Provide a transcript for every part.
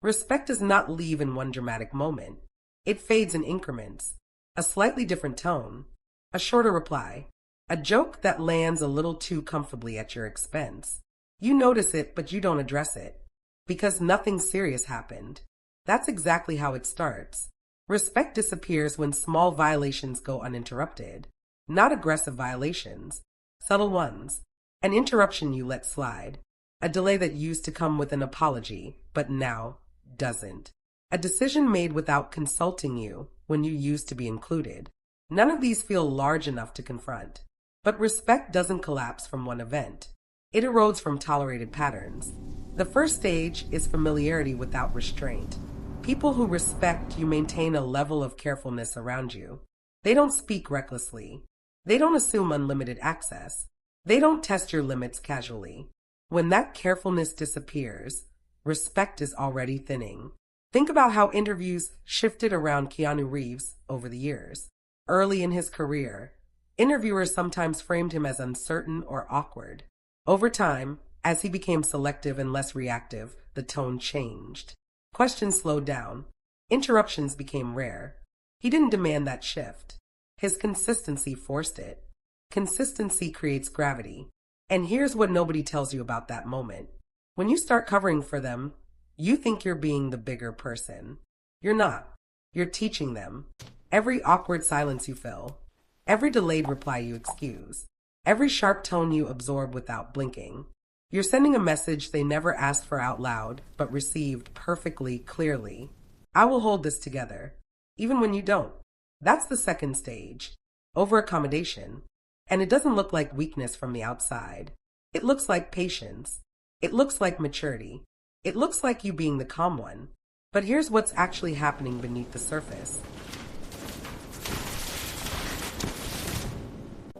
Respect does not leave in one dramatic moment. It fades in increments. A slightly different tone, a shorter reply, a joke that lands a little too comfortably at your expense. You notice it, but you don't address it. Because nothing serious happened. That's exactly how it starts. Respect disappears when small violations go uninterrupted. Not aggressive violations. Subtle ones. An interruption you let slide. A delay that used to come with an apology, but now doesn't. A decision made without consulting you when you used to be included. None of these feel large enough to confront. But respect doesn't collapse from one event. It erodes from tolerated patterns. The first stage is familiarity without restraint. People who respect you maintain a level of carefulness around you. They don't speak recklessly. They don't assume unlimited access. They don't test your limits casually. When that carefulness disappears, respect is already thinning. Think about how interviews shifted around Keanu Reeves over the years. Early in his career, interviewers sometimes framed him as uncertain or awkward. Over time, as he became selective and less reactive, the tone changed. Questions slowed down. Interruptions became rare. He didn't demand that shift. His consistency forced it. Consistency creates gravity. And here's what nobody tells you about that moment. When you start covering for them, you think you're being the bigger person. You're not. You're teaching them. Every awkward silence you fill, every delayed reply you excuse, every sharp tone you absorb without blinking. You're sending a message they never asked for out loud, but received perfectly clearly. I will hold this together, even when you don't. That's the second stage. Over-accommodation. And it doesn't look like weakness from the outside. It looks like patience. It looks like maturity. It looks like you being the calm one. But here's what's actually happening beneath the surface.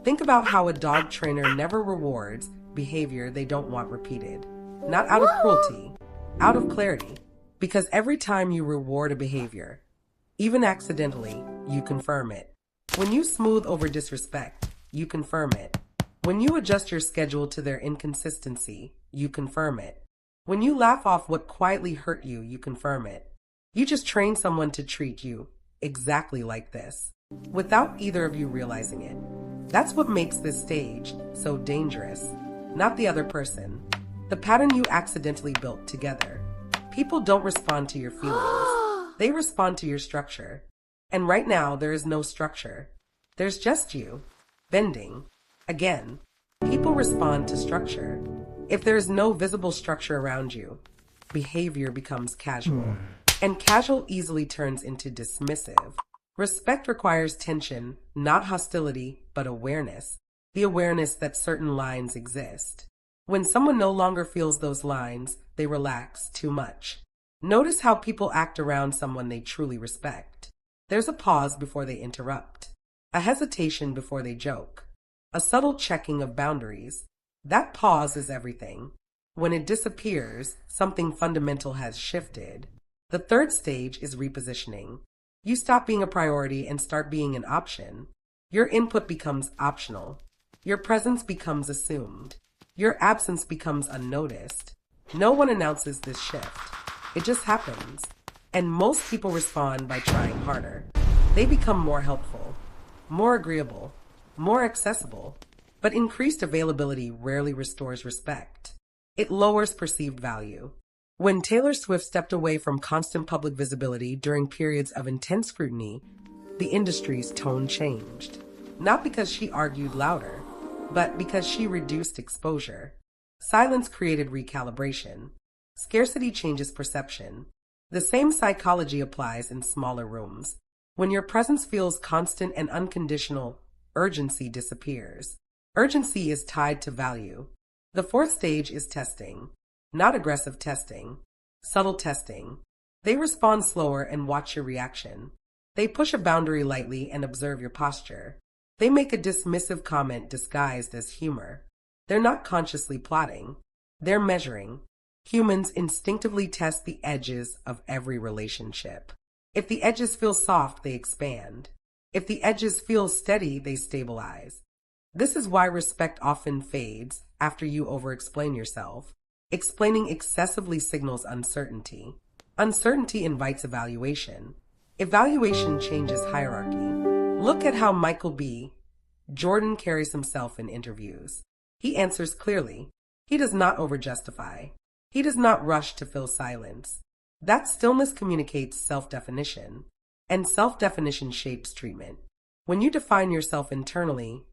Think about how a dog trainer never rewards behavior they don't want repeated. Not out of cruelty, out of clarity. Because every time you reward a behavior, even accidentally, you confirm it. When you smooth over disrespect, you confirm it. When you adjust your schedule to their inconsistency, you confirm it. When you laugh off what quietly hurt you, you confirm it. You just train someone to treat you exactly like this, without either of you realizing it. That's what makes this stage so dangerous. Not the other person. The pattern you accidentally built together. People don't respond to your feelings. They respond to your structure. And right now, there is no structure. There's just you, bending. Again, people respond to structure. If there is no visible structure around you, behavior becomes casual. And casual easily turns into dismissive. Respect requires tension, not hostility, but awareness. The awareness that certain lines exist. When someone no longer feels those lines, they relax too much. Notice how people act around someone they truly respect. There's a pause before they interrupt. A hesitation before they joke. A subtle checking of boundaries. That pause is everything. When it disappears, something fundamental has shifted. The third stage is repositioning. You stop being a priority and start being an option. Your input becomes optional. Your presence becomes assumed. Your absence becomes unnoticed. No one announces this shift. It just happens. And most people respond by trying harder. They become more helpful, more agreeable, more accessible. But increased availability rarely restores respect. It lowers perceived value. When Taylor Swift stepped away from constant public visibility during periods of intense scrutiny, the industry's tone changed. Not because she argued louder, but because she reduced exposure. Silence created recalibration. Scarcity changes perception. The same psychology applies in smaller rooms. When your presence feels constant and unconditional, urgency disappears. Urgency is tied to value. The fourth stage is testing. Not aggressive testing. Subtle testing. They respond slower and watch your reaction. They push a boundary lightly and observe your posture. They make a dismissive comment disguised as humor. They're not consciously plotting. They're measuring. Humans instinctively test the edges of every relationship. If the edges feel soft, they expand. If the edges feel steady, they stabilize. This is why respect often fades after you over-explain yourself. Explaining excessively signals uncertainty. Uncertainty invites evaluation. Evaluation changes hierarchy. Look at how Michael B. Jordan carries himself in interviews. He answers clearly. He does not overjustify. He does not rush to fill silence. That stillness communicates self-definition, and self-definition shapes treatment. When you define yourself internally,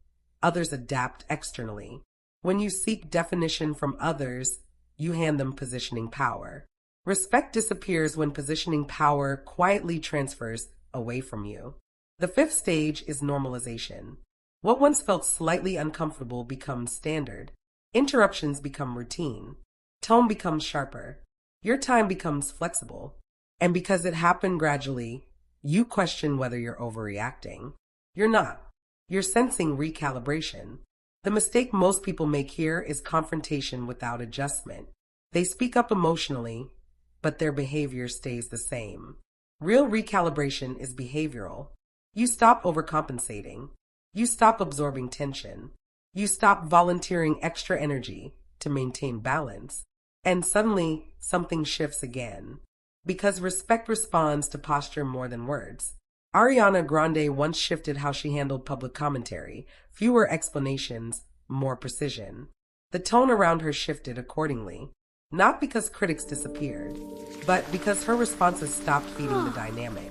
others adapt externally. When you seek definition from others, you hand them positioning power. Respect disappears when positioning power quietly transfers away from you. The fifth stage is normalization. What once felt slightly uncomfortable becomes standard. Interruptions become routine. Tone becomes sharper. Your time becomes flexible. And because it happened gradually, you question whether you're overreacting. You're not. You're sensing recalibration. The mistake most people make here is confrontation without adjustment. They speak up emotionally, but their behavior stays the same. Real recalibration is behavioral. You stop overcompensating. You stop absorbing tension. You stop volunteering extra energy to maintain balance. And suddenly, something shifts again. Because respect responds to posture more than words. Ariana Grande once shifted how she handled public commentary. Fewer explanations, more precision. The tone around her shifted accordingly. Not because critics disappeared, but because her responses stopped feeding the dynamic.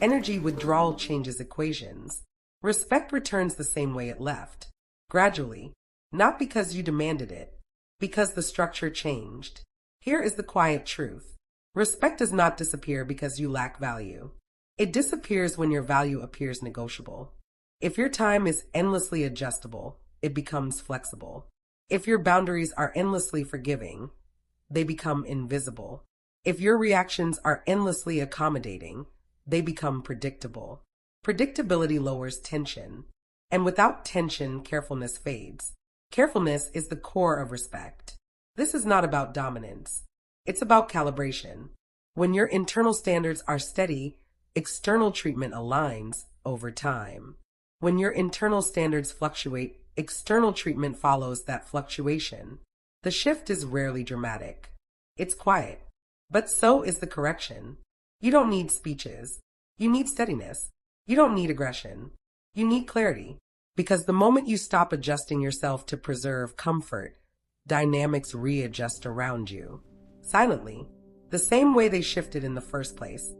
Energy withdrawal changes equations. Respect returns the same way it left. Gradually. Not because you demanded it, because the structure changed. Here is the quiet truth. Respect does not disappear because you lack value. It disappears when your value appears negotiable. If your time is endlessly adjustable, it becomes flexible. If your boundaries are endlessly forgiving, they become invisible. If your reactions are endlessly accommodating, they become predictable. Predictability lowers tension. And without tension, carefulness fades. Carefulness is the core of respect. This is not about dominance. It's about calibration. When your internal standards are steady, external treatment aligns over time. When your internal standards fluctuate, external treatment follows that fluctuation. The shift is rarely dramatic. It's quiet. But so is the correction. You don't need speeches. You need steadiness. You don't need aggression. You need clarity. Because the moment you stop adjusting yourself to preserve comfort, dynamics readjust around you. Silently. The same way they shifted in the first place.